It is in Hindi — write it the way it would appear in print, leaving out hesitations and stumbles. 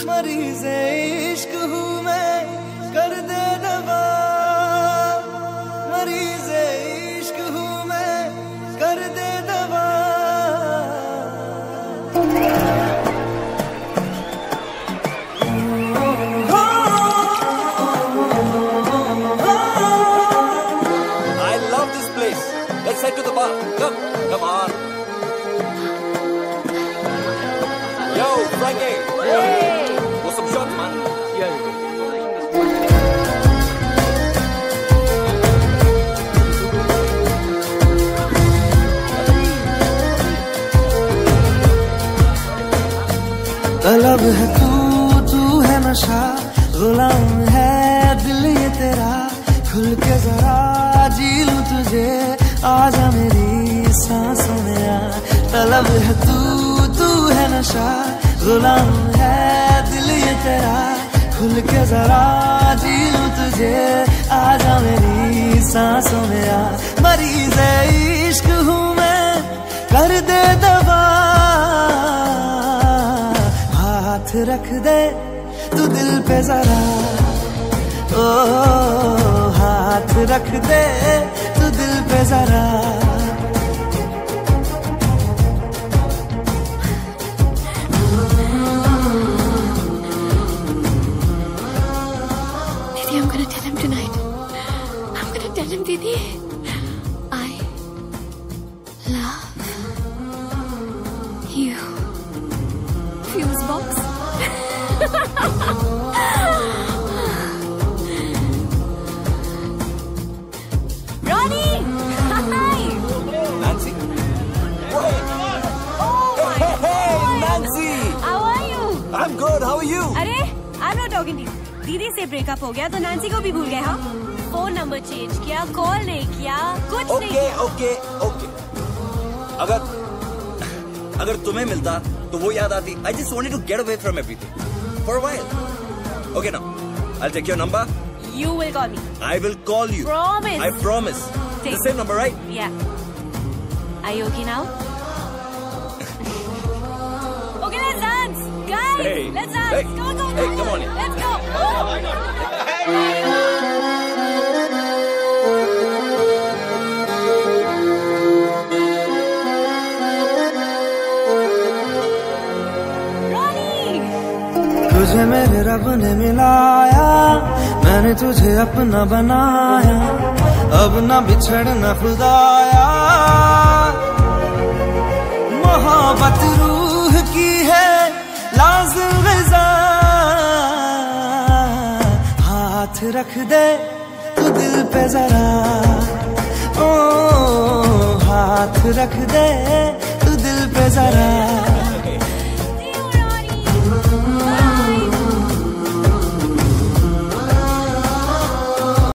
मरीज़े इश्क हूँ मैं, कर दे दवा। मरीज़े इश्क हूँ मैं, कर दे दवा। I love this place. Let's head to the bar. Come on. Yo, Frankie. Hey. What's some shots, man? तलब है तू है नशा, गुलाम है दिल ये तेरा। खुल के जरा जी लूं तुझे, आजा मेरी सांसों में आ। तलब है तू है नशा, गुलाम है दिल ये तेरा। खुल के जरा जी लूं तुझे, आजा मेरी सांसों में आ। मरीज़े इश्क हूँ मैं, कर दे दवा। हाथ रख दे तू दिल पे जरा, ओ हाथ रख दे तू दिल पे जरा। Didi, I'm gonna tell him tonight. I'm gonna tell him, Didi, I love you. Fuse box. Ronnie! Hi! Nancy? Wait! Hey, Nancy! How are you? I'm good. How are you? अरे, I'm not talking to you. दीदी से ब्रेकअप हो गया तो नैन्सी को भी भूल गए हाँ? फोन नंबर चेंज किया, कॉल नहीं किया, कुछ नहीं किया। ओके। अगर तुम्हें मिलता तो वो याद आती। I just wanted to get away from everything for a while. Okay now, I'll take your number. You will call me. I will call you. Promise. I promise. Take The same number, right? Yeah. Are you okay now? Okay, let's dance, guys. Hey. Let's dance. Hey. Come on. Hey, come on in. Let's go. तुझे मेरे रब ने मिलाया, मैंने तुझे अपना बनाया। अब ना बिछड़ना खुदाया, मोहब्बत रूह की है लाज़िम ग़िज़ा। हाथ रख दे तू दिल पे जरा, ओ हाथ रख दे तू दिल पे जरा।